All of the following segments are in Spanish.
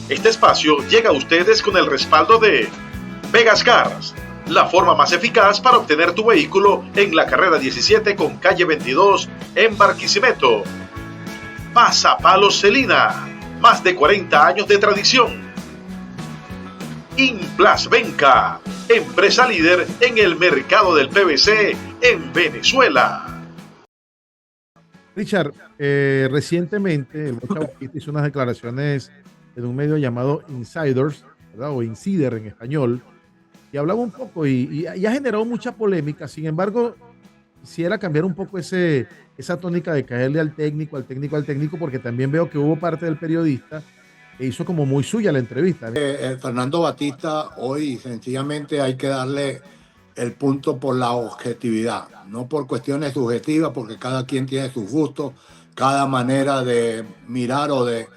Este espacio llega a ustedes con el respaldo de Vegas Cars, la forma más eficaz para obtener tu vehículo en la carrera 17 con calle 22 en Barquisimeto. Pasapalos Celina, más de 40 años de tradición. Implas Venca, empresa líder en el mercado del PVC en Venezuela. Richard, recientemente el Bocha Batista hizo unas declaraciones en un medio llamado Insiders, ¿verdad? O Insider en español, y hablaba un poco y ha generado mucha polémica. Sin embargo, quisiera cambiar un poco esa tónica de caerle al técnico, porque también veo que hubo parte del periodista que hizo como muy suya la entrevista. Fernando Batista, hoy sencillamente hay que darle el punto por la objetividad, no por cuestiones subjetivas, porque cada quien tiene sus gustos, cada manera de mirar o de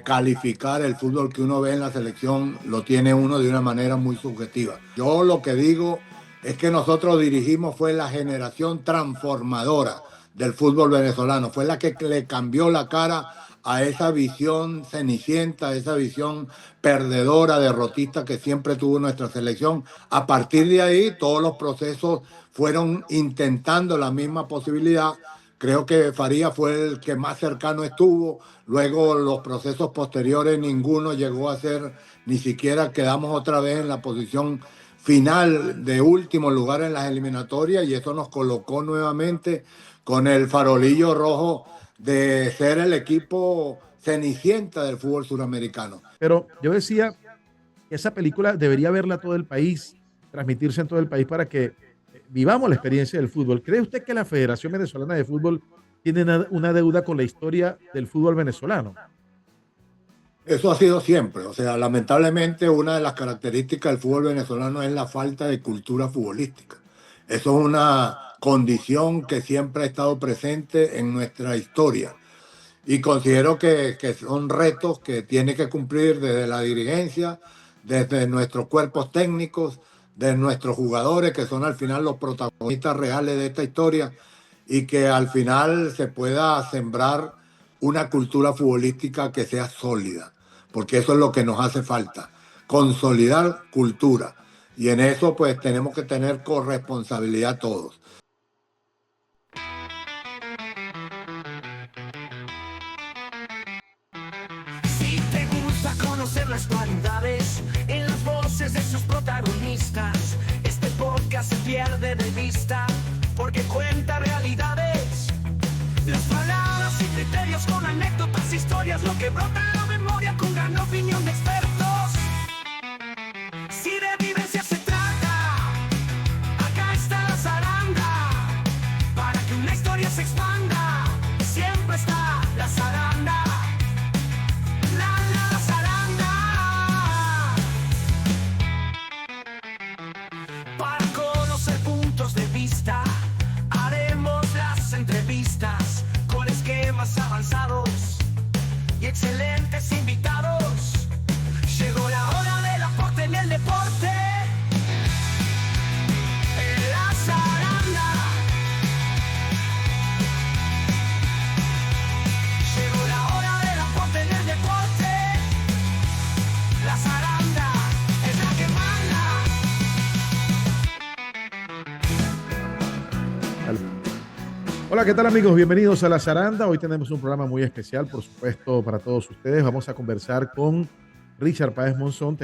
calificar el fútbol que uno ve en la selección lo tiene uno de una manera muy subjetiva. Yo lo que digo es que nosotros dirigimos fue la generación transformadora del fútbol venezolano, fue la que le cambió la cara a esa visión cenicienta, esa visión perdedora, derrotista que siempre tuvo nuestra selección. A partir de ahí, todos los procesos fueron intentando la misma posibilidad. Creo que Faría fue el que más cercano estuvo. Luego los procesos posteriores, ninguno llegó a ser, ni siquiera quedamos otra vez en la posición final de último lugar en las eliminatorias, y eso nos colocó nuevamente con el farolillo rojo de ser el equipo cenicienta del fútbol suramericano. Pero yo decía que esa película debería verla todo el país, transmitirse en todo el país para que vivamos la experiencia del fútbol. ¿Cree usted que la Federación Venezolana de Fútbol tiene una deuda con la historia del fútbol venezolano? Eso ha sido siempre. O sea, lamentablemente una de las características del fútbol venezolano es la falta de cultura futbolística. Eso es una condición que siempre ha estado presente en nuestra historia. Y considero que son retos que tiene que cumplir desde la dirigencia, desde nuestros cuerpos técnicos, de nuestros jugadores, que son al final los protagonistas reales de esta historia, y que al final se pueda sembrar una cultura futbolística que sea sólida, porque eso es lo que nos hace falta, consolidar cultura. Y en eso pues tenemos que tener corresponsabilidad todos. Si te gusta conocer las cualidades en las voces de sus protagonistas, este podcast se pierde de vista porque cuenta realidades. Las palabras y criterios con anécdotas, historias, lo que brota en la memoria con gran opinión de expertos. Si de vivencia se trata, acá está la zaranda. Para que una historia se expanda, siempre está la zaranda. La zaranda. Para conocer puntos de vista, haremos las entrevistas con esquemas avanzados y excelentes invitados. Llegó la hora del aporte en el deporte. La zaranda. Llegó la hora del aporte en el deporte. La zaranda es la que manda. Hola, ¿qué tal amigos? Bienvenidos a La Zaranda. Hoy tenemos un programa muy especial, por supuesto, para todos ustedes. Vamos a conversar con Richard Páez Monzón,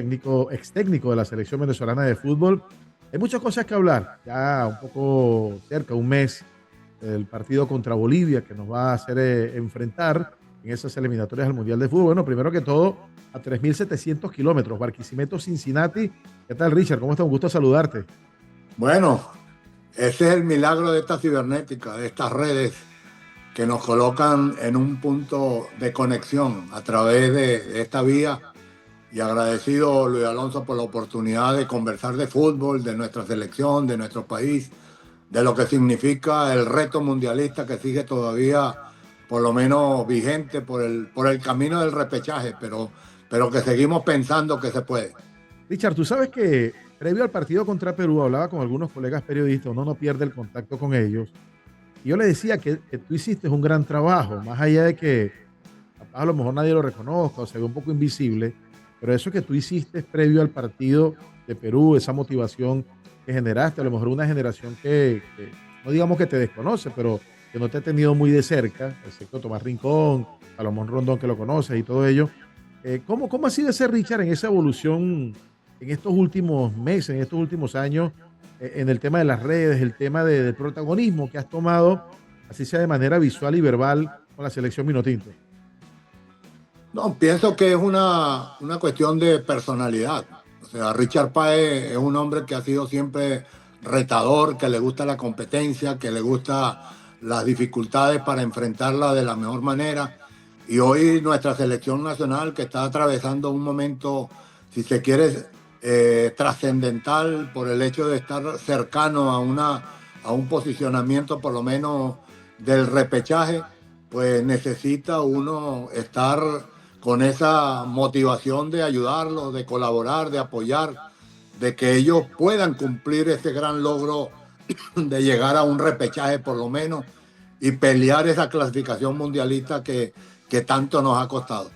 ex técnico de la Selección Venezolana de Fútbol. Hay muchas cosas que hablar, ya un poco cerca, un mes, del partido contra Bolivia que nos va a hacer enfrentar en esas eliminatorias al Mundial de Fútbol. Bueno, primero que todo, a 3.700 kilómetros, Barquisimeto, Cincinnati. ¿Qué tal, Richard? ¿Cómo estás? Un gusto saludarte. Bueno, ese es el milagro de esta cibernética, de estas redes que nos colocan en un punto de conexión a través de esta vía. Y agradecido, Luis Alonso, por la oportunidad de conversar de fútbol, de nuestra selección, de nuestro país, de lo que significa el reto mundialista que sigue todavía, por lo menos vigente, por el camino del repechaje, pero que seguimos pensando que se puede. Richard, tú sabes que previo al partido contra Perú hablaba con algunos colegas periodistas, uno no pierde el contacto con ellos, y yo le decía que tú hiciste un gran trabajo, más allá de que capaz a lo mejor nadie lo reconozca o se ve un poco invisible. pero eso que tú hiciste previo al partido de Perú, esa motivación que generaste, a lo mejor una generación que no digamos que te desconoce, pero que no te ha tenido muy de cerca, excepto Tomás Rincón, Salomón Rondón, que lo conoces y todo ello. ¿Cómo ha sido ese Richard en esa evolución en estos últimos meses, en estos últimos años, en el tema de las redes, el tema del protagonismo que has tomado, así sea de manera visual y verbal, con la selección Vinotinto? No, pienso que es una cuestión de personalidad. O sea, Richard Páez es un hombre que ha sido siempre retador, que le gusta la competencia, que le gusta las dificultades para enfrentarla de la mejor manera. Y hoy nuestra selección nacional, que está atravesando un momento, si se quiere, trascendental por el hecho de estar cercano a un posicionamiento por lo menos del repechaje, pues necesita uno estar con esa motivación de ayudarlos, de colaborar, de apoyar, de que ellos puedan cumplir ese gran logro de llegar a un repechaje por lo menos y pelear esa clasificación mundialista que tanto nos ha costado.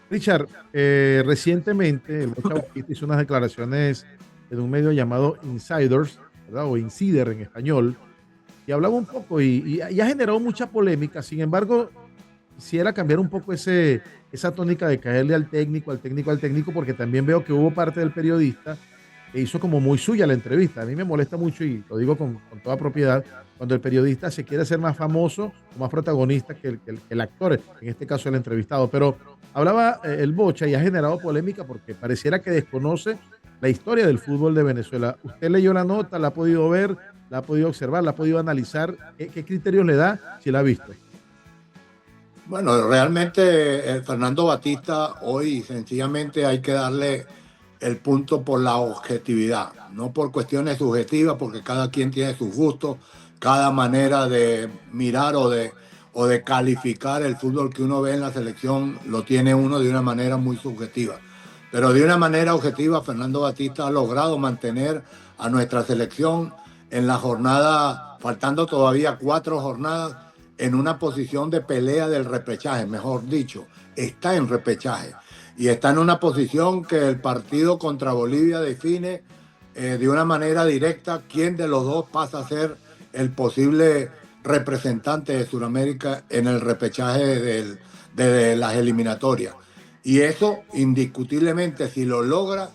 Richard, recientemente el Bocha Bautista hizo unas declaraciones en un medio llamado Insiders, ¿verdad? O Insider en español, y hablaba un poco y ha generado mucha polémica. Sin embargo, quisiera cambiar un poco esa tónica de caerle al técnico, al técnico, al técnico, porque también veo que hubo parte del periodista que hizo como muy suya la entrevista. A mí me molesta mucho, y lo digo con toda propiedad, cuando el periodista se quiere hacer más famoso o más protagonista que el actor, en este caso el entrevistado. Pero hablaba el Bocha y ha generado polémica porque pareciera que desconoce la historia del fútbol de Venezuela. ¿Usted leyó la nota, la ha podido ver, la ha podido observar, la ha podido analizar? ¿Qué criterios le da si la ha visto? Bueno, realmente Fernando Batista hoy sencillamente hay que darle el punto por la objetividad, no por cuestiones subjetivas, porque cada quien tiene sus gustos, cada manera de mirar o de calificar el fútbol que uno ve en la selección lo tiene uno de una manera muy subjetiva. Pero de una manera objetiva, Fernando Batista ha logrado mantener a nuestra selección en la jornada, faltando todavía 4 jornadas, en una posición de pelea del repechaje, mejor dicho, está en repechaje. Y está en una posición que el partido contra Bolivia define de una manera directa quién de los dos pasa a ser el posible representante de Sudamérica en el repechaje de las eliminatorias. Y eso, indiscutiblemente, si lo logra,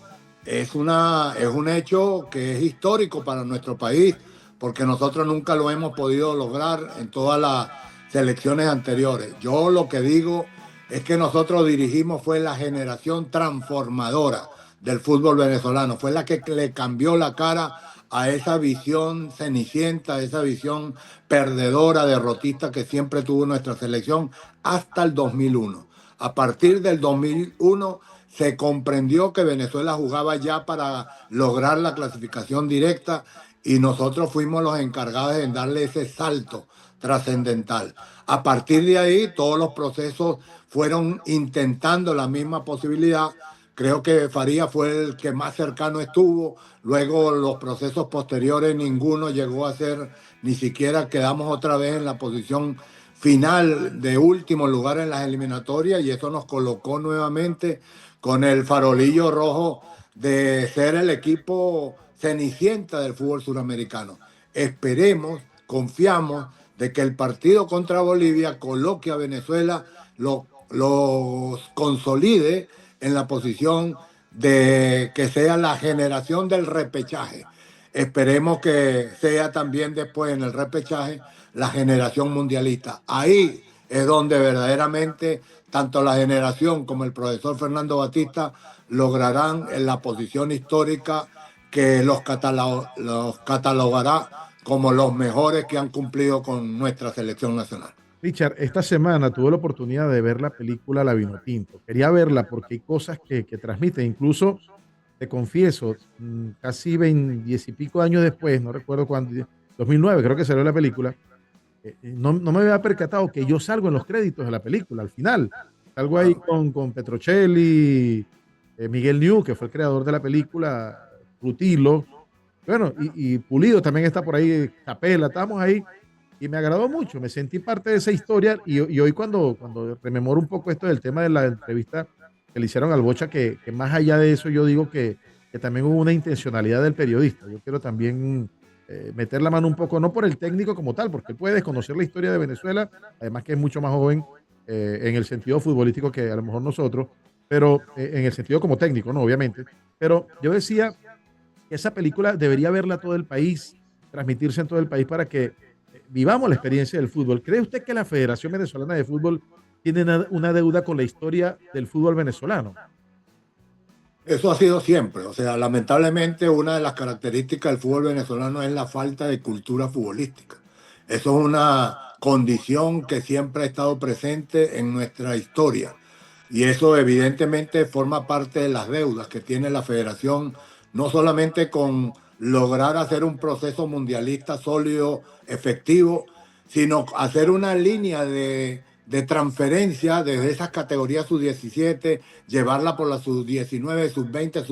es un hecho que es histórico para nuestro país, porque nosotros nunca lo hemos podido lograr en todas las selecciones anteriores. Yo lo que digo es que nosotros dirigimos fue la generación transformadora del fútbol venezolano, fue la que le cambió la cara a esa visión cenicienta, esa visión perdedora, derrotista que siempre tuvo nuestra selección hasta el 2001. A partir del 2001 se comprendió que Venezuela jugaba ya para lograr la clasificación directa y nosotros fuimos los encargados de darle ese salto trascendental. A partir de ahí, todos los procesos fueron intentando la misma posibilidad. Creo que Faría fue el que más cercano estuvo. Luego, los procesos posteriores, ninguno llegó a ser, ni siquiera quedamos otra vez en la posición final de último lugar en las eliminatorias, y eso nos colocó nuevamente con el farolillo rojo de ser el equipo cenicienta del fútbol suramericano. Esperemos, confiamos de que el partido contra Bolivia coloque a Venezuela, los consolide en la posición de que sea la generación del repechaje. Esperemos que sea también después en el repechaje la generación mundialista. Ahí es donde verdaderamente tanto la generación como el profesor Fernando Batista lograrán en la posición histórica que los catalogará como los mejores que han cumplido con nuestra selección nacional. Richard, esta semana tuve la oportunidad de ver la película La Vinotinto. Quería verla porque hay cosas que transmite. Incluso, te confieso, casi 10 y pico años después, no recuerdo cuándo, 2009 creo que salió la película, no me había percatado que yo salgo en los créditos de la película, al final. Salgo ahí con Petrocelli, Miguel New, que fue el creador de la película, Rutilo, bueno, y Pulido también está por ahí, Capela, estamos ahí. Y me agradó mucho, me sentí parte de esa historia y hoy cuando rememoro un poco esto del tema de la entrevista que le hicieron al Bocha, que más allá de eso yo digo que también hubo una intencionalidad del periodista. Yo quiero también meter la mano un poco, no por el técnico como tal, porque él puede desconocer la historia de Venezuela, además que es mucho más joven en el sentido futbolístico que a lo mejor nosotros, pero en el sentido como técnico, no, obviamente. Pero yo decía que esa película debería verla todo el país, transmitirse en todo el país para que vivamos la experiencia del fútbol. ¿Cree usted que la Federación Venezolana de Fútbol tiene una deuda con la historia del fútbol venezolano? Eso ha sido siempre. O sea, lamentablemente una de las características del fútbol venezolano es la falta de cultura futbolística. Eso es una condición que siempre ha estado presente en nuestra historia. Y eso evidentemente forma parte de las deudas que tiene la federación, no solamente con lograr hacer un proceso mundialista sólido, efectivo, sino hacer una línea de transferencia desde esas categorías sub-17, llevarla por la sub-19, sub-20,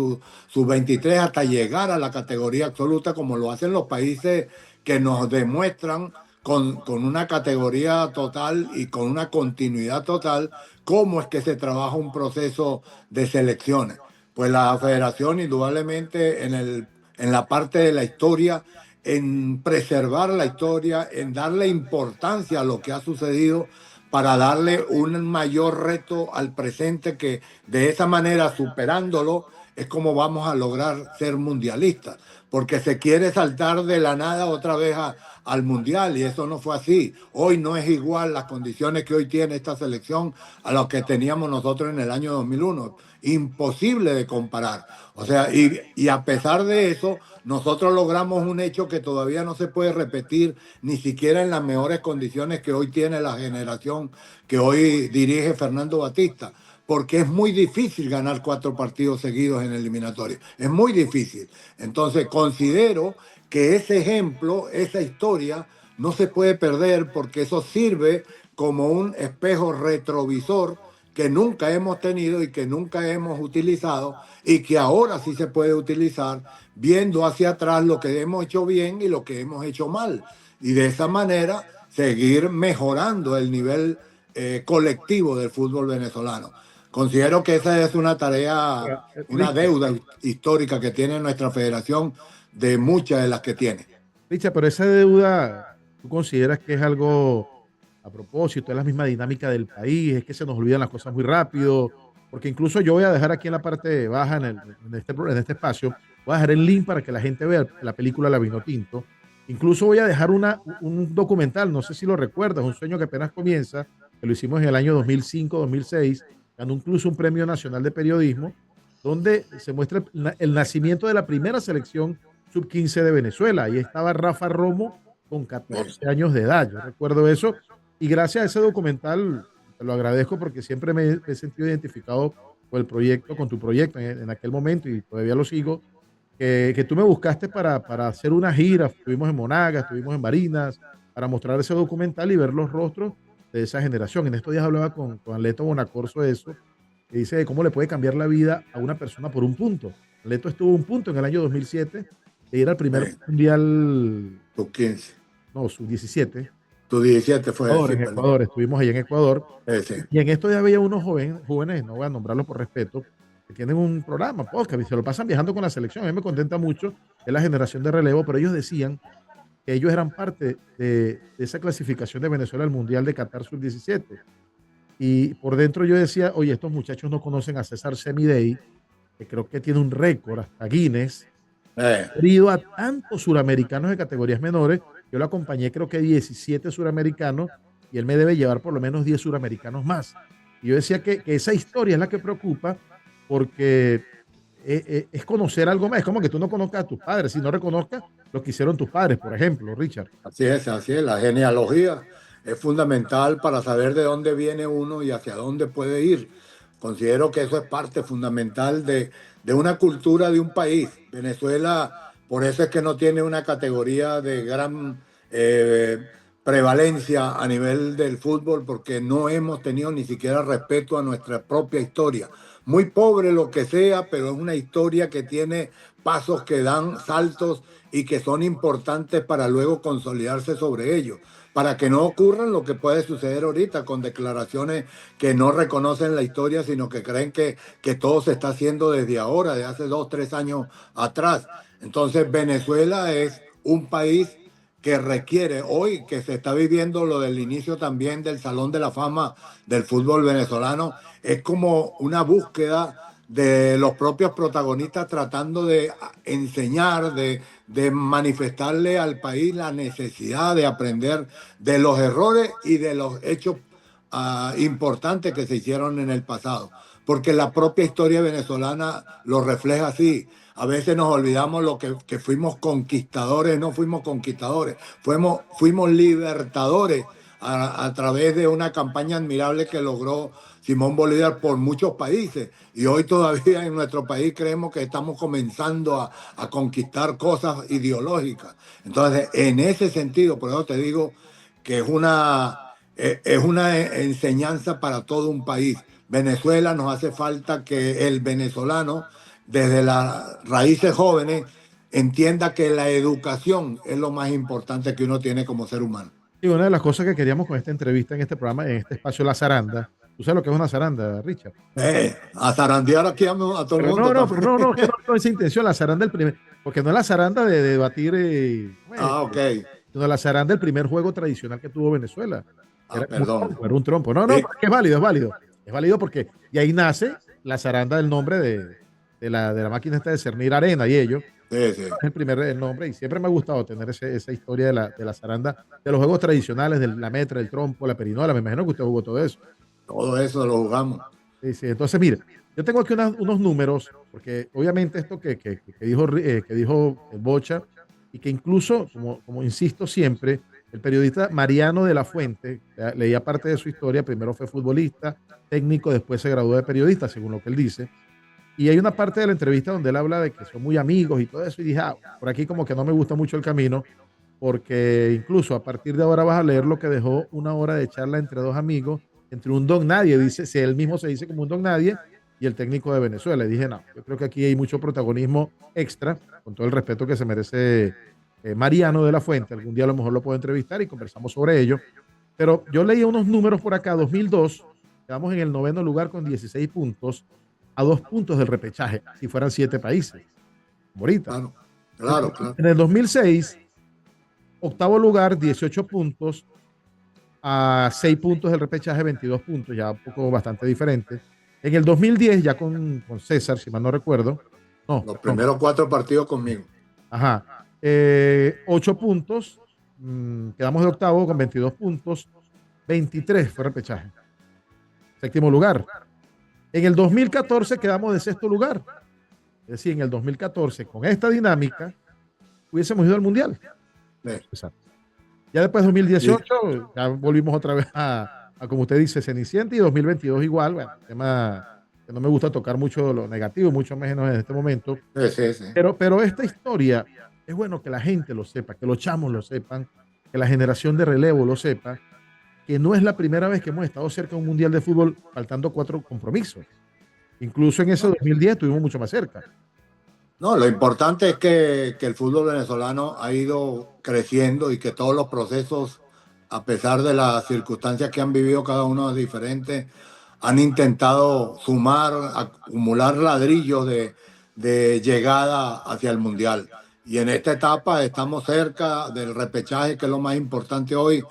sub-23, hasta llegar a la categoría absoluta, como lo hacen los países que nos demuestran con una categoría total y con una continuidad total cómo es que se trabaja un proceso de selecciones. Pues la federación indudablemente en la parte de la historia, en preservar la historia, en darle importancia a lo que ha sucedido para darle un mayor reto al presente, que de esa manera, superándolo, es como vamos a lograr ser mundialistas, porque se quiere saltar de la nada otra vez al mundial, y eso no fue así. Hoy no es igual las condiciones que hoy tiene esta selección a las que teníamos nosotros en el año 2001. Imposible de comparar. O sea, y a pesar de eso, nosotros logramos un hecho que todavía no se puede repetir ni siquiera en las mejores condiciones que hoy tiene la generación que hoy dirige Fernando Batista, porque es muy difícil ganar 4 partidos seguidos en eliminatoria. Es muy difícil. Entonces considero que ese ejemplo, esa historia, no se puede perder, porque eso sirve como un espejo retrovisor que nunca hemos tenido y que nunca hemos utilizado, y que ahora sí se puede utilizar viendo hacia atrás lo que hemos hecho bien y lo que hemos hecho mal. Y de esa manera seguir mejorando el nivel colectivo del fútbol venezolano. Considero que esa es una tarea, una deuda histórica que tiene nuestra federación, de muchas de las que tiene. Richard, pero esa deuda, ¿tú consideras que es algo a propósito? ¿Es la misma dinámica del país? ¿Es que se nos olvidan las cosas muy rápido? Porque incluso yo voy a dejar aquí en la parte baja, en este espacio, voy a dejar el link para que la gente vea la película La Vinotinto. Incluso voy a dejar un documental, no sé si lo recuerdas, Un sueño que apenas comienza, que lo hicimos en el año 2005, 2006, ganó incluso un premio nacional de periodismo, donde se muestra el nacimiento de la primera selección sub-15 de Venezuela. Ahí estaba Rafa Romo con 14 años de edad. Yo recuerdo eso. Y gracias a ese documental, te lo agradezco, porque siempre me he sentido identificado con el proyecto, con tu proyecto en aquel momento, y todavía lo sigo, que tú me buscaste para hacer una gira. Estuvimos en Monagas, estuvimos en Barinas, para mostrar ese documental y ver los rostros de esa generación. En estos días hablaba con Leto Bonacorso de eso, que dice de cómo le puede cambiar la vida a una persona por un punto. Leto estuvo un punto en el año 2007 de ir al primer mundial. Sub-15. No, sub-17. Sub-17 fue Ecuador, en Ecuador, estuvimos allá en Ecuador. Sí. Y en esto ya había unos jóvenes, no voy a nombrarlos por respeto, que tienen un programa, podcast, y se lo pasan viajando con la selección. A mí me contenta mucho, es la generación de relevo, pero ellos decían que ellos eran parte de esa clasificación de Venezuela al Mundial de Qatar sub-17. Y por dentro yo decía, oye, estos muchachos no conocen a César Semidey, que creo que tiene un récord, hasta Guinness, herido a tantos suramericanos de categorías menores. Yo lo acompañé, creo que 17 suramericanos, y él me debe llevar por lo menos 10 suramericanos más. Y yo decía que esa historia es la que preocupa, porque es conocer algo más. Es como que tú no conozcas a tus padres, si no reconozcas lo que hicieron tus padres, por ejemplo, Richard. Así es. La genealogía es fundamental para saber de dónde viene uno y hacia dónde puede ir. Considero que eso es parte fundamental de una cultura de un país. Venezuela, por eso es que no tiene una categoría de gran prevalencia a nivel del fútbol, porque no hemos tenido ni siquiera respeto a nuestra propia historia. muy pobre lo que sea, pero es una historia que tiene pasos que dan saltos y que son importantes para luego consolidarse sobre ellos, para que no ocurran lo que puede suceder ahorita con declaraciones que no reconocen la historia, sino que creen que todo se está haciendo desde ahora, de hace 2, 3 años atrás. Entonces Venezuela es un país que requiere hoy, que se está viviendo lo del inicio también del Salón de la Fama del fútbol venezolano, es como una búsqueda de los propios protagonistas tratando de enseñar, de manifestarle al país la necesidad de aprender de los errores y de los hechos importantes que se hicieron en el pasado. Porque la propia historia venezolana lo refleja así. A veces nos olvidamos que fuimos conquistadores, no fuimos conquistadores, fuimos libertadores a través de una campaña admirable que logró Simón Bolívar por muchos países. Y hoy todavía en nuestro país creemos que estamos comenzando a conquistar cosas ideológicas. Entonces, en ese sentido, por eso te digo que es una enseñanza para todo un país. Venezuela nos hace falta que el venezolano, desde las raíces jóvenes, entienda que la educación es lo más importante que uno tiene como ser humano. Y una de las cosas que queríamos con esta entrevista en este programa, en este espacio La Zaranda, ¿tú sabes lo que es una zaranda, Richard? A zarandear aquí a todo el Pero mundo. no, que no es esa intención, la zaranda del primer, porque no es la zaranda de debatir, Ok. sino la zaranda del primer juego tradicional que tuvo Venezuela. Perdón. Era un trompo. No, Sí. es válido, es válido. Es válido porque, y ahí nace la zaranda del nombre de la máquina esta de cernir arena y ello. Sí, sí. Es el primer nombre y siempre me ha gustado tener esa historia de la zaranda, de los juegos tradicionales, de la metra, el trompo, la perinola. Me imagino que usted jugó todo eso. Todo eso lo jugamos. Sí, sí. Entonces, mire, yo tengo aquí unos números, porque obviamente esto que dijo Bocha, y que incluso, como insisto siempre, el periodista Mariano de la Fuente, leía parte de su historia, primero fue futbolista, técnico, después se graduó de periodista, según lo que él dice, y hay una parte de la entrevista donde él habla de que son muy amigos y todo eso, y dije, por aquí como que no me gusta mucho el camino, porque incluso a partir de ahora vas a leer lo que dejó una hora de charla entre dos amigos, entre un don nadie, dice, si él mismo se dice como un don nadie, y el técnico de Venezuela. Y dije, no, yo creo que aquí hay mucho protagonismo extra, con todo el respeto que se merece Mariano de la Fuente. Algún día a lo mejor lo puedo entrevistar y conversamos sobre ello. Pero yo leía unos números por acá, 2002, quedamos en el 9º lugar con 16 puntos, a 2 puntos del repechaje, si fueran 7 países. Ahorita. Claro. En el 2006, 8º lugar, 18 puntos, a 6 puntos del repechaje, 22 puntos, ya un poco bastante diferente. En el 2010, ya con César, si mal no recuerdo. No, Los primeros 4 partidos conmigo. Ajá. 8 puntos. Quedamos de octavo con 22 puntos. 23 fue repechaje. 7º lugar. En el 2014 quedamos de 6º lugar. Es decir, en el 2014, con esta dinámica, hubiésemos ido al Mundial. Sí. Exacto. Ya después de 2018, ya volvimos otra vez a, como usted dice, Cenicienta, y 2022 igual. Bueno, tema que no me gusta tocar mucho lo negativo, mucho menos en este momento. Sí. Pero esta historia es bueno que la gente lo sepa, que los chamos lo sepan, que la generación de relevo lo sepa, que no es la primera vez que hemos estado cerca de un mundial de fútbol faltando 4 compromisos. Incluso en ese 2010 estuvimos mucho más cerca. No, lo importante es que el fútbol venezolano ha ido creciendo y que todos los procesos, a pesar de las circunstancias que han vivido cada uno diferentes, han intentado sumar, acumular ladrillos de llegada hacia el Mundial. Y en esta etapa estamos cerca del repechaje, que es lo más importante hoy.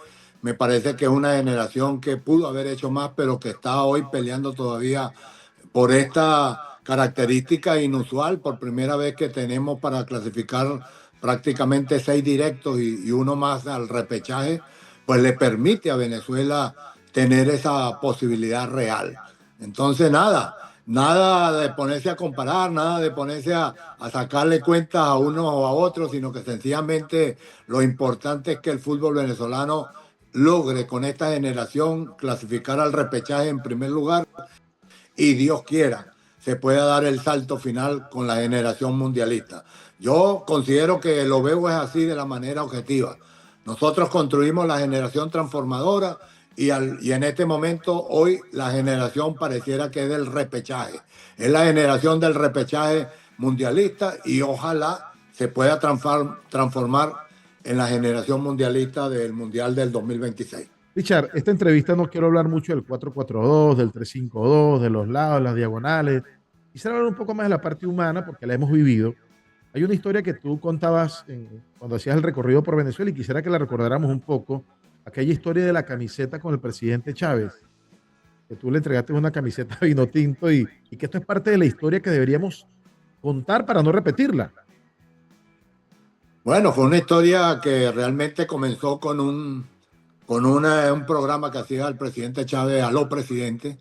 Me parece que es una generación que pudo haber hecho más, pero que está hoy peleando todavía por esta característica inusual, por primera vez que tenemos para clasificar prácticamente 6 directos y uno más al repechaje, pues le permite a Venezuela tener esa posibilidad real. Entonces nada de ponerse a comparar, nada de ponerse a sacarle cuentas a uno o a otro, sino que sencillamente lo importante es que el fútbol venezolano logre con esta generación clasificar al repechaje en primer lugar y Dios quiera se pueda dar el salto final con la generación mundialista. Yo considero que lo veo es así de la manera objetiva. Nosotros construimos la generación transformadora y en este momento, hoy, la generación pareciera que es del repechaje. Es la generación del repechaje mundialista y ojalá se pueda transformar en la generación mundialista del Mundial del 2026. Richard, esta entrevista no quiero hablar mucho del 4-4-2, del 3-5-2, de los lados, las diagonales. Quisiera hablar un poco más de la parte humana porque la hemos vivido. Hay una historia que tú contabas cuando hacías el recorrido por Venezuela y quisiera que la recordáramos un poco. Aquella historia de la camiseta con el presidente Chávez, que tú le entregaste una camiseta vino tinto y que esto es parte de la historia que deberíamos contar para no repetirla. Bueno, fue una historia que realmente comenzó con un programa que hacía el presidente Chávez, Aló Presidente,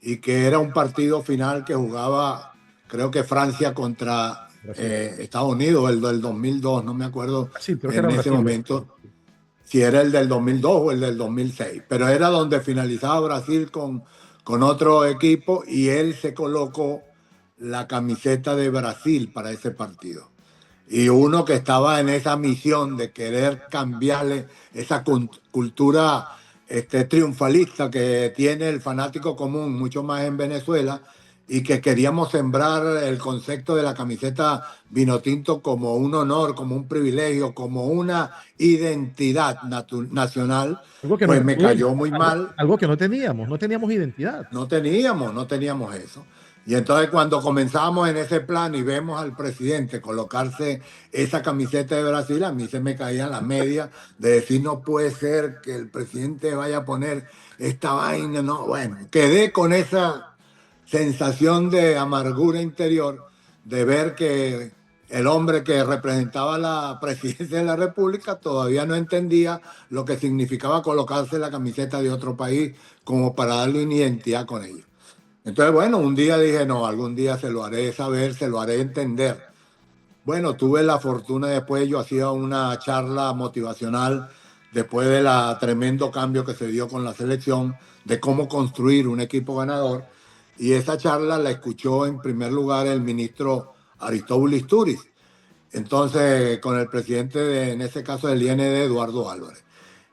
y que era un partido final que jugaba, creo que Francia contra Estados Unidos, el del 2002, no me acuerdo Sí, creo que en era ese Brasil, momento si era el del 2002 o el del 2006, pero era donde finalizaba Brasil con otro equipo y él se colocó la camiseta de Brasil para ese partido. Y uno que estaba en esa misión de querer cambiarle esa cultura triunfalista que tiene el fanático común, mucho más en Venezuela, y que queríamos sembrar el concepto de la camiseta vinotinto como un honor, como un privilegio, como una identidad nacional, algo que pues no, me cayó muy mal. Algo que no teníamos identidad. No teníamos eso. Y entonces cuando comenzamos en ese plan y vemos al presidente colocarse esa camiseta de Brasil, a mí se me caía la media de decir, no puede ser que el presidente vaya a poner esta vaina. No, bueno, quedé con esa sensación de amargura interior de ver que el hombre que representaba la presidencia de la República todavía no entendía lo que significaba colocarse la camiseta de otro país como para darle una identidad con ellos. Entonces, bueno, un día dije, no, algún día se lo haré saber, se lo haré entender. Bueno, tuve la fortuna después, yo hacía una charla motivacional después del tremendo cambio que se dio con la selección, de cómo construir un equipo ganador. Y esa charla la escuchó en primer lugar el ministro Aristóbulo Isturiz, entonces con el presidente, en ese caso del IND, Eduardo Álvarez.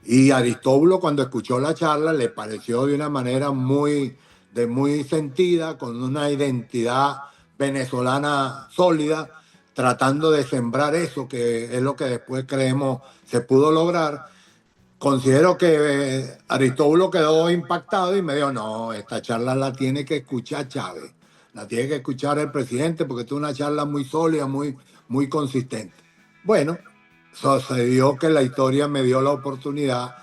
Y Aristóbulo, cuando escuchó la charla, le pareció de una manera muy sentida, con una identidad venezolana sólida, tratando de sembrar eso, que es lo que después creemos se pudo lograr. Considero que Aristóbulo quedó impactado y me dijo, no, esta charla la tiene que escuchar Chávez, la tiene que escuchar el presidente porque es una charla muy sólida, muy consistente. Bueno, sucedió que la historia me dio la oportunidad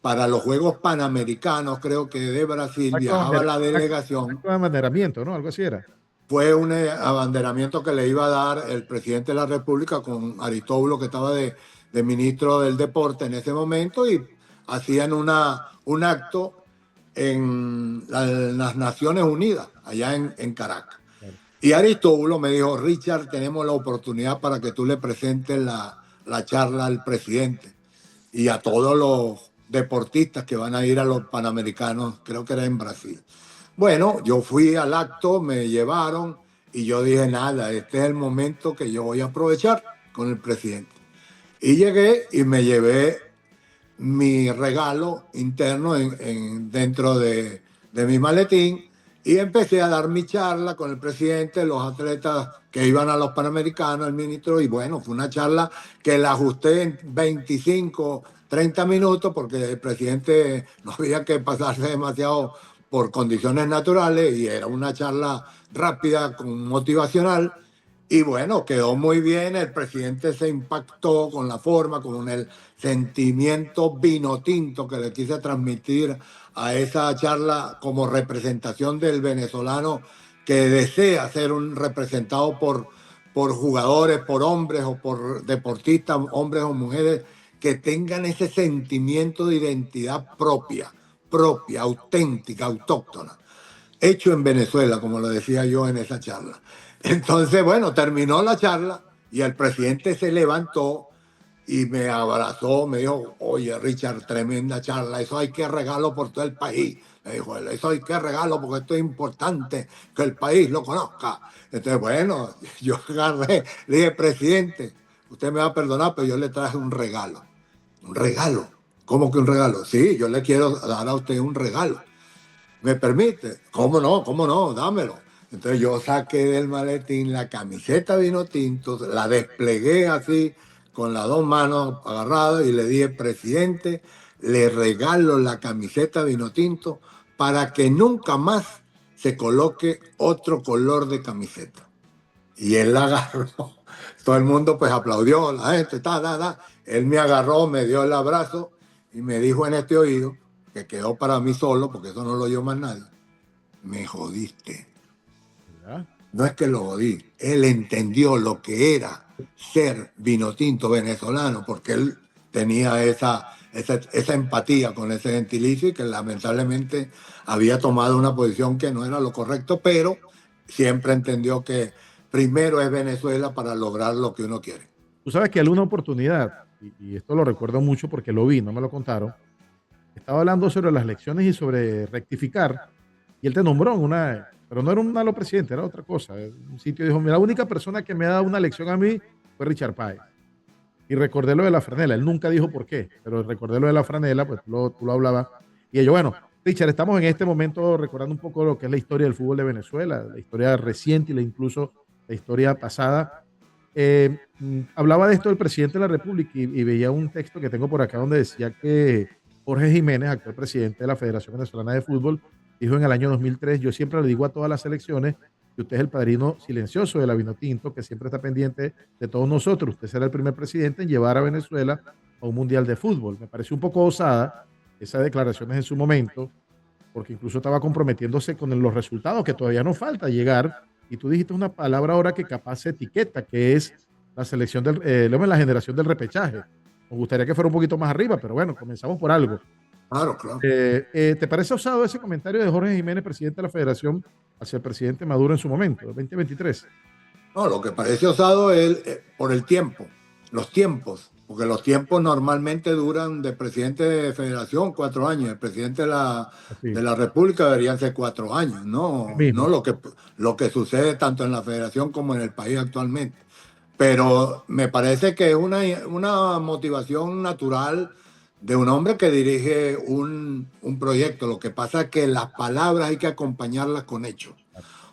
para los Juegos Panamericanos, creo que de Brasil, viajaba la delegación. Un abanderamiento, ¿no? Algo así era. Fue un abanderamiento que le iba a dar el presidente de la República con Aristóbulo, que estaba de ministro del Deporte en ese momento, y hacían un acto en las Naciones Unidas, allá en Caracas. Claro. Y Aristóbulo me dijo, Richard, tenemos la oportunidad para que tú le presentes la charla al presidente y a todos los deportistas que van a ir a los Panamericanos, creo que era en Brasil. Bueno, yo fui al acto, me llevaron y yo dije, nada, este es el momento que yo voy a aprovechar con el presidente. Y llegué y me llevé mi regalo interno dentro de mi maletín y empecé a dar mi charla con el presidente, los atletas que iban a los Panamericanos, el ministro, y bueno, fue una charla que la ajusté en 25, 30 minutos porque el presidente no había que pasarse demasiado por condiciones naturales y era una charla rápida, motivacional. Y bueno, quedó muy bien, el presidente se impactó con la forma, con el sentimiento vinotinto que le quise transmitir a esa charla como representación del venezolano que desea ser un representado por jugadores, por hombres o por deportistas, hombres o mujeres, que tengan ese sentimiento de identidad propia, auténtica, autóctona, hecho en Venezuela, como lo decía yo en esa charla. Entonces, bueno, terminó la charla y el presidente se levantó y me abrazó, me dijo, oye, Richard, tremenda charla, eso hay que regalarlo por todo el país. Me dijo, eso hay que regalarlo porque esto es importante, que el país lo conozca. Entonces, bueno, yo agarré, le dije, presidente, usted me va a perdonar, pero yo le traje un regalo. Un regalo. ¿Cómo que un regalo? Sí, yo le quiero dar a usted un regalo. ¿Me permite? ¿Cómo no? Dámelo. Entonces yo saqué del maletín la camiseta vino tinto, la desplegué así con las dos manos agarradas y le dije, presidente, le regalo la camiseta vino tinto para que nunca más se coloque otro color de camiseta. Y él la agarró. Todo el mundo pues aplaudió, la gente, ta. Él me agarró, me dio el abrazo y me dijo en este oído, que quedó para mí solo, porque eso no lo oyó más nadie, me jodiste. ¿verdad? No es que lo jodí, él entendió lo que era ser vinotinto venezolano, porque él tenía esa empatía con ese gentilicio y que lamentablemente había tomado una posición que no era lo correcto, pero siempre entendió que primero es Venezuela para lograr lo que uno quiere. Tú sabes que alguna oportunidad, y esto lo recuerdo mucho porque lo vi, no me lo contaron, estaba hablando sobre las lecciones y sobre rectificar, y él te nombró en una, pero no era un malo presidente, era otra cosa. Un sitio dijo, mira, la única persona que me ha dado una lección a mí fue Richard Páez. Y recordé lo de la franela, él nunca dijo por qué, pero recordé lo de la franela, pues tú lo hablabas. Y yo, bueno, Richard, estamos en este momento recordando un poco lo que es la historia del fútbol de Venezuela, la historia reciente y incluso la historia pasada. Hablaba de esto el presidente de la República y veía un texto que tengo por acá donde decía que Jorge Jiménez, actual presidente de la Federación Venezolana de Fútbol, dijo en el año 2003, yo siempre le digo a todas las elecciones que usted es el padrino silencioso de la Vinotinto, que siempre está pendiente de todos nosotros. Usted será el primer presidente en llevar a Venezuela a un mundial de fútbol. Me pareció un poco osada esas declaraciones en su momento, porque incluso estaba comprometiéndose con los resultados que todavía nos falta llegar. Y tú dijiste una palabra ahora que capaz se etiqueta, que es la selección la generación del repechaje. Me gustaría que fuera un poquito más arriba, pero bueno, comenzamos por algo. Claro. ¿Te parece osado ese comentario de Jorge Jiménez, presidente de la Federación, hacia el presidente Maduro en su momento, 2023? No, lo que parece osado es por el tiempo, los tiempos, porque los tiempos normalmente duran de presidente de federación 4 años, el presidente Así, de la República deberían ser 4 años, no, mismo. no lo que sucede tanto en la federación como en el país actualmente. Pero me parece que es una motivación natural de un hombre que dirige un proyecto. Lo que pasa es que las palabras hay que acompañarlas con hechos.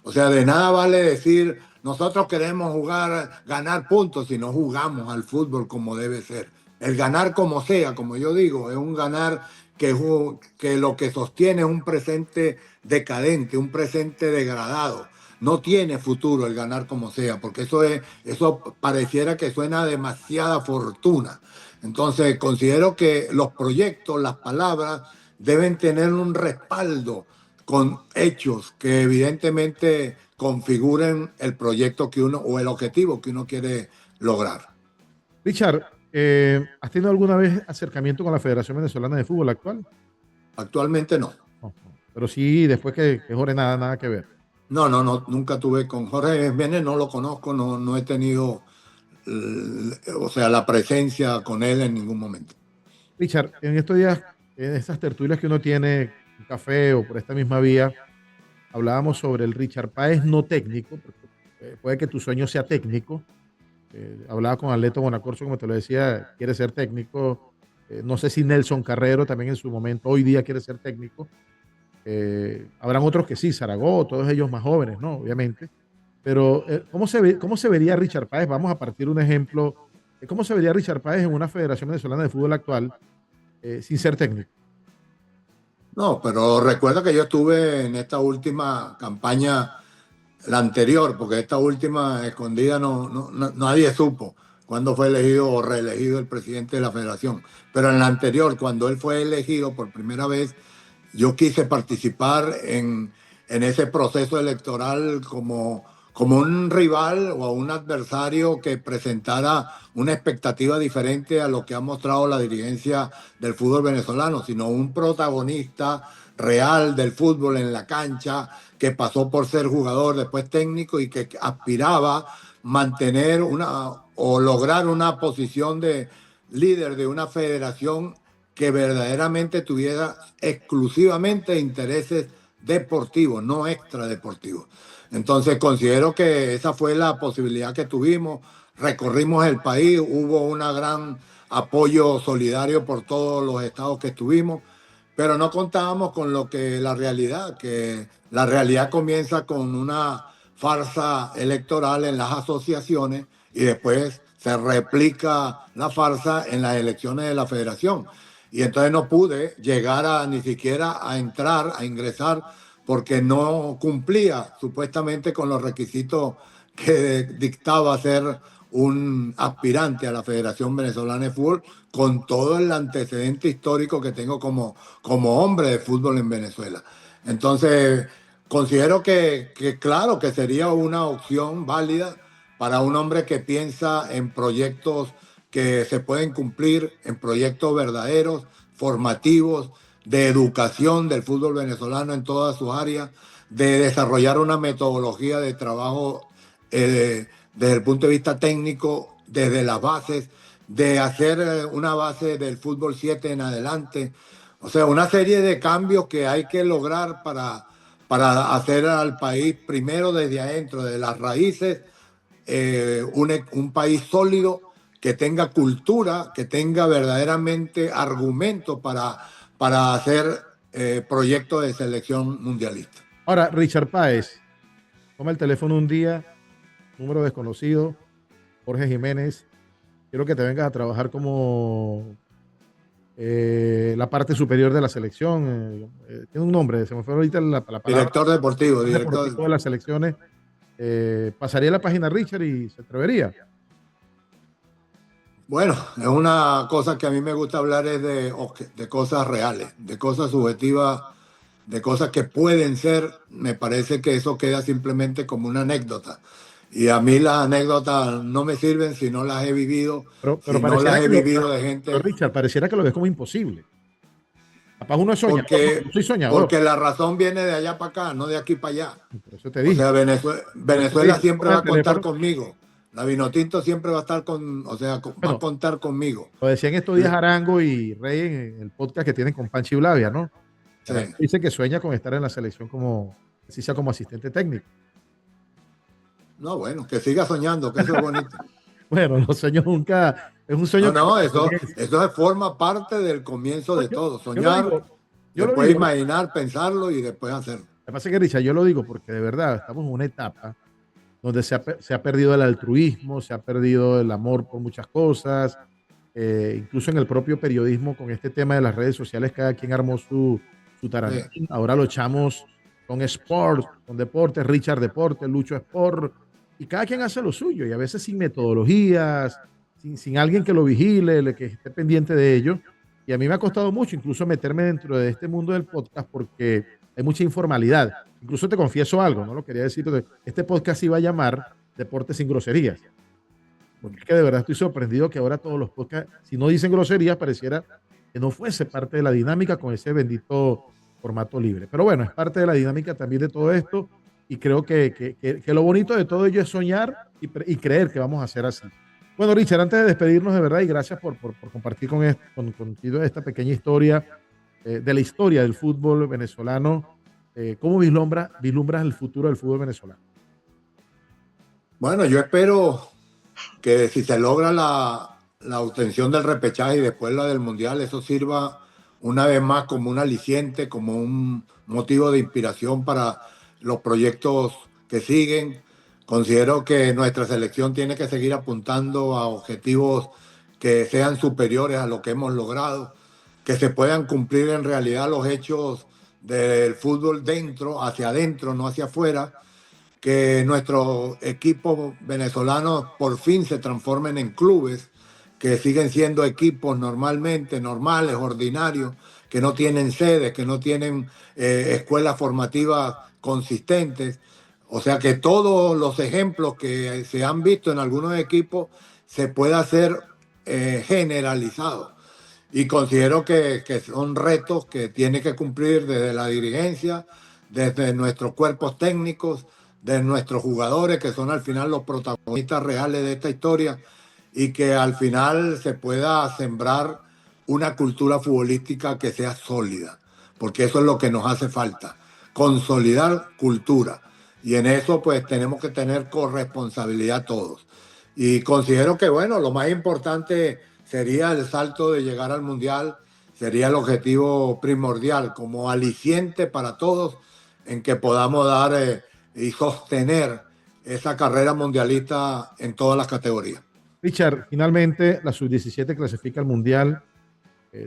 O sea, de nada vale decir, nosotros queremos jugar, ganar puntos si no jugamos al fútbol como debe ser. El ganar como sea, como yo digo, es un ganar que lo que sostiene es un presente decadente, un presente degradado. No tiene futuro el ganar como sea, porque eso pareciera que suena a demasiada fortuna. Entonces, considero que los proyectos, las palabras, deben tener un respaldo con hechos que evidentemente configuren el proyecto que uno o el objetivo que uno quiere lograr. Richard, ¿has tenido alguna vez acercamiento con la Federación Venezolana de Fútbol actual? Actualmente no. No. Pero sí, después que Jorge nada que ver. No, nunca tuve con Jorge Jiménez, no lo conozco, no he tenido, o sea, la presencia con él en ningún momento. Richard, en estos días, en estas tertulias que uno tiene, un café o por esta misma vía, hablábamos sobre el Richard Páez no técnico, porque puede que tu sueño sea técnico. Hablaba con Aleto Bonacorso, como te lo decía, quiere ser técnico. No sé si Nelson Carrero también en su momento, hoy día quiere ser técnico. Habrán otros que sí, Zaragoza, todos ellos más jóvenes, ¿no? Obviamente. Pero, ¿cómo se vería Richard Páez? Vamos a partir un ejemplo. ¿Cómo se vería Richard Páez en una Federación Venezolana de Fútbol actual sin ser técnico? No, pero recuerda que yo estuve en esta última campaña, la anterior, porque esta última escondida nadie supo cuándo fue elegido o reelegido el presidente de la federación. Pero en la anterior, cuando él fue elegido por primera vez, yo quise participar en ese proceso electoral como un rival o un adversario que presentara una expectativa diferente a lo que ha mostrado la dirigencia del fútbol venezolano, sino un protagonista real del fútbol en la cancha, que pasó por ser jugador, después técnico y que aspiraba mantener o lograr una posición de líder de una federación que verdaderamente tuviera exclusivamente intereses deportivos, no extradeportivos. Entonces considero que esa fue la posibilidad que tuvimos. Recorrimos el país, hubo una gran apoyo solidario por todos los estados que estuvimos, pero no contábamos con lo que que la realidad comienza con una farsa electoral en las asociaciones y después se replica la farsa en las elecciones de la federación. Y entonces no pude llegar ni siquiera a entrar, a ingresar, porque no cumplía supuestamente con los requisitos que dictaba ser un aspirante a la Federación Venezolana de Fútbol, con todo el antecedente histórico que tengo como hombre de fútbol en Venezuela. Entonces, considero que claro, que sería una opción válida para un hombre que piensa en proyectos que se pueden cumplir, en proyectos verdaderos, formativos, de educación del fútbol venezolano en todas sus áreas, de desarrollar una metodología de trabajo desde el punto de vista técnico, desde las bases, de hacer una base del fútbol 7 en adelante. O sea, una serie de cambios que hay que lograr para hacer al país, primero desde adentro, de las raíces, un país sólido, que tenga cultura, que tenga verdaderamente argumentos para hacer proyectos de selección mundialista. Ahora, Richard Páez, toma el teléfono un día, número desconocido, Jorge Jiménez, quiero que te vengas a trabajar como la parte superior de la selección. Tiene un nombre, se me fue ahorita la palabra. Director deportivo De las selecciones. ¿Pasaría la página Richard y se atrevería? Bueno, es una cosa que a mí me gusta hablar, es de cosas reales, de cosas subjetivas, de cosas que pueden ser. Me parece que eso queda simplemente como una anécdota. Y a mí las anécdotas no me sirven si no las he vivido, pero si no las he vivido de gente. Pero Richard, pareciera que lo ves como imposible. Capaz uno es soñador, Porque, soy soñador. porque la razón viene de allá para acá, no de aquí para allá. Por eso te dije. O sea, Venezuela siempre va a contar conmigo. La Vinotinto siempre va a estar va a contar conmigo. Lo decían estos días Arango y Rey en el podcast que tienen con Panchi Blavia, ¿no? Sí. Dice que sueña con estar en la selección así sea como asistente técnico. No, bueno, que siga soñando, que eso es bonito. Bueno, los sueños nunca, es un sueño. No, eso forma parte del comienzo de todo. Soñar, después imaginar, pensarlo y después hacerlo. Lo que pasa es que, Richard, yo lo digo porque de verdad estamos en una etapa donde se ha perdido el altruismo, se ha perdido el amor por muchas cosas, incluso en el propio periodismo con este tema de las redes sociales, cada quien armó su Tarantino. Sí. Ahora lo echamos con sport, con deportes, Richard Deporte, Lucho Sport, y cada quien hace lo suyo, y a veces sin metodologías, sin alguien que lo vigile, que esté pendiente de ello. Y a mí me ha costado mucho incluso meterme dentro de este mundo del podcast porque hay mucha informalidad. Incluso te confieso algo, no lo quería decir, este podcast iba a llamar Deportes sin Groserías. Porque es que de verdad estoy sorprendido que ahora todos los podcasts, si no dicen groserías, pareciera que no fuese parte de la dinámica con ese bendito formato libre. Pero bueno, es parte de la dinámica también de todo esto y creo que lo bonito de todo ello es soñar y creer que vamos a hacer así. Bueno, Richard, antes de despedirnos de verdad y gracias por compartir contigo esta pequeña historia de la historia del fútbol venezolano, ¿cómo vislumbras el futuro del fútbol venezolano? Bueno, yo espero que si se logra la obtención del repechaje y después la del mundial, eso sirva una vez más como un aliciente, como un motivo de inspiración para los proyectos que siguen. Considero que nuestra selección tiene que seguir apuntando a objetivos que sean superiores a lo que hemos logrado, que se puedan cumplir en realidad los hechos del fútbol hacia adentro, no hacia afuera, que nuestros equipos venezolanos por fin se transformen en clubes, que siguen siendo equipos normales, ordinarios, que no tienen sedes, que no tienen escuelas formativas consistentes. O sea, que todos los ejemplos que se han visto en algunos equipos se pueda hacer generalizados. Y considero que son retos que tiene que cumplir desde la dirigencia, desde nuestros cuerpos técnicos, de nuestros jugadores, que son al final los protagonistas reales de esta historia, y que al final se pueda sembrar una cultura futbolística que sea sólida, porque eso es lo que nos hace falta, consolidar cultura. Y en eso pues tenemos que tener corresponsabilidad todos. Y considero que, bueno, lo más importante sería el salto de llegar al Mundial, sería el objetivo primordial, como aliciente para todos en que podamos dar y sostener esa carrera mundialista en todas las categorías. Richard, finalmente la sub-17 clasifica al Mundial.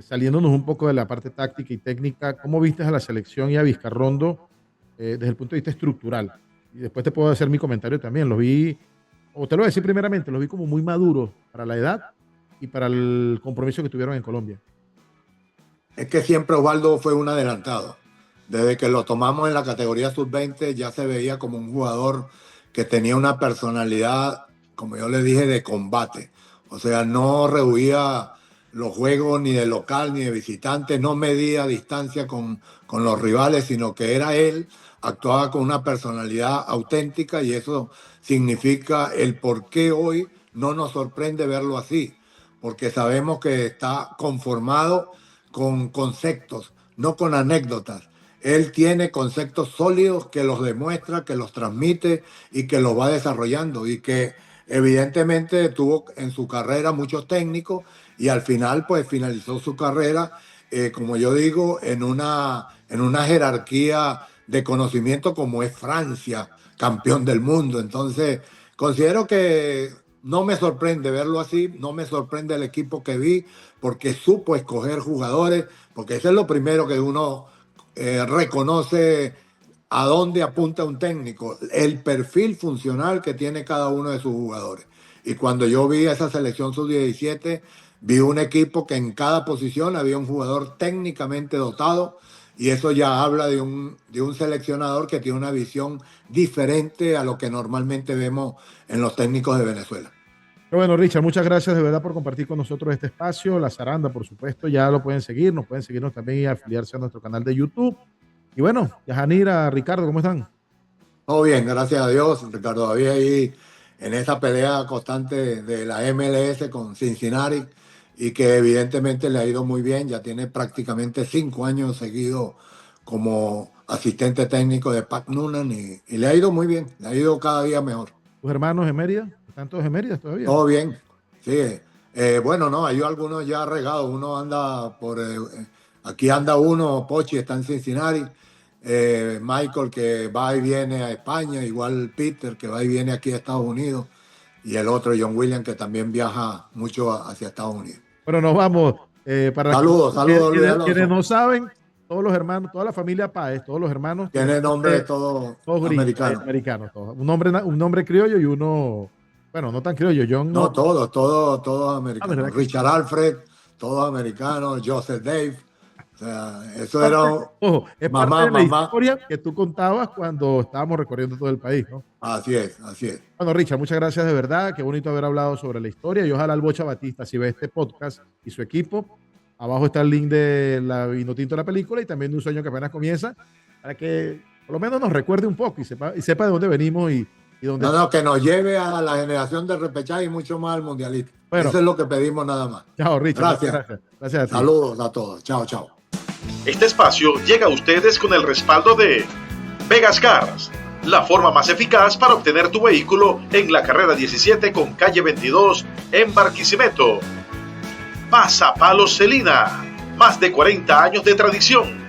Saliéndonos un poco de la parte táctica y técnica, ¿cómo viste a la selección y a Vizcarrondo desde el punto de vista estructural? Y después te puedo hacer mi comentario también. Los vi, o te lo voy a decir primeramente, los vi como muy maduros para la edad y para el compromiso que tuvieron en Colombia. Es que siempre Osvaldo fue un adelantado. Desde que lo tomamos en la categoría sub-20 ya se veía como un jugador que tenía una personalidad, como yo le dije, de combate. O sea, no rehuía los juegos ni de local ni de visitante, no medía distancia con los rivales, sino que era él, actuaba con una personalidad auténtica y eso significa el por qué hoy no nos sorprende verlo así, porque sabemos que está conformado con conceptos, no con anécdotas. Él tiene conceptos sólidos que los demuestra, que los transmite y que los va desarrollando y que evidentemente tuvo en su carrera muchos técnicos y al final pues finalizó su carrera, como yo digo, en una jerarquía de conocimiento como es Francia, campeón del mundo. Entonces considero que no me sorprende verlo así, no me sorprende el equipo que vi porque supo escoger jugadores, porque eso es lo primero que uno reconoce a dónde apunta un técnico, el perfil funcional que tiene cada uno de sus jugadores. Y cuando yo vi esa selección sub-17, vi un equipo que en cada posición había un jugador técnicamente dotado y eso ya habla de un seleccionador que tiene una visión diferente a lo que normalmente vemos en los técnicos de Venezuela. Pero bueno, Richard, muchas gracias de verdad por compartir con nosotros este espacio. La Zaranda, por supuesto, ya lo pueden seguir, nos pueden seguirnos también y afiliarse a nuestro canal de YouTube. Y bueno, Yajanira, Ricardo, ¿cómo están? Todo bien, gracias a Dios. Ricardo David ahí en esa pelea constante de la MLS con Cincinnati y que evidentemente le ha ido muy bien. Ya tiene prácticamente 5 años seguidos como asistente técnico de Pat Noonan y le ha ido muy bien, le ha ido cada día mejor. ¿Tus hermanos en Mérida? ¿Están todos en Mérida todavía? Todo bien, sí. Bueno, no, hay algunos ya regados. Uno anda por... aquí anda uno, Pochi está en Cincinnati. Michael que va y viene a España, igual Peter que va y viene aquí a Estados Unidos y el otro John William que también viaja mucho hacia Estados Unidos. Bueno, nos vamos. Saludos, quienes no saben, todos los hermanos, toda la familia Páez, todos los hermanos. Tiene nombre todos americanos. Todos. Un nombre criollo y uno, bueno, no tan criollo, John. No, todos americanos. Richard Alfred, todos americanos, Joseph Dave. O sea, eso era... Ojo, es parte de la historia que tú contabas cuando estábamos recorriendo todo el país, ¿no? Así es. Bueno, Richard, muchas gracias de verdad. Qué bonito haber hablado sobre la historia. Y ojalá el Bocha Batista, si ve este podcast y su equipo, abajo está el link de la Vinotinto de la película y también de Un sueño que apenas comienza, para que por lo menos nos recuerde un poco y sepa de dónde venimos y dónde... No, que nos lleve a la generación de repechaje y mucho más al mundialista. Bueno, eso es lo que pedimos nada más. Chao, Richard. Gracias a ti. Saludos a todos. Chao. Este espacio llega a ustedes con el respaldo de Vegas Cars, la forma más eficaz para obtener tu vehículo en la carrera 17 con calle 22 en Barquisimeto. Pasapalos Celina, más de 40 años de tradición.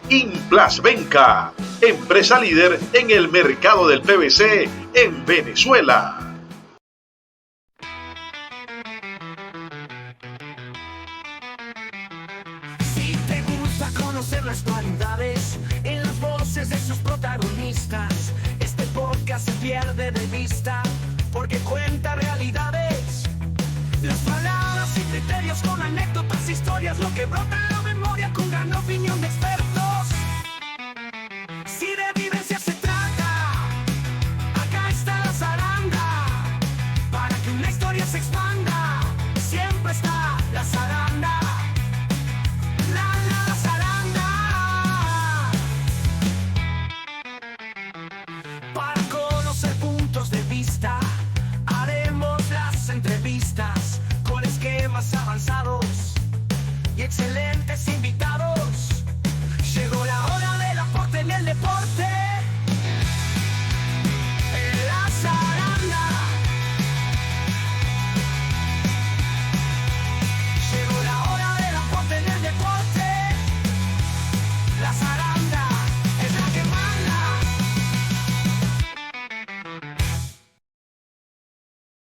Implas Venca, empresa líder en el mercado del PVC en Venezuela. Conocer las cualidades en las voces de sus protagonistas. Este podcast se pierde de vista porque cuenta realidades. Las palabras y criterios con anécdotas, historias, lo que brota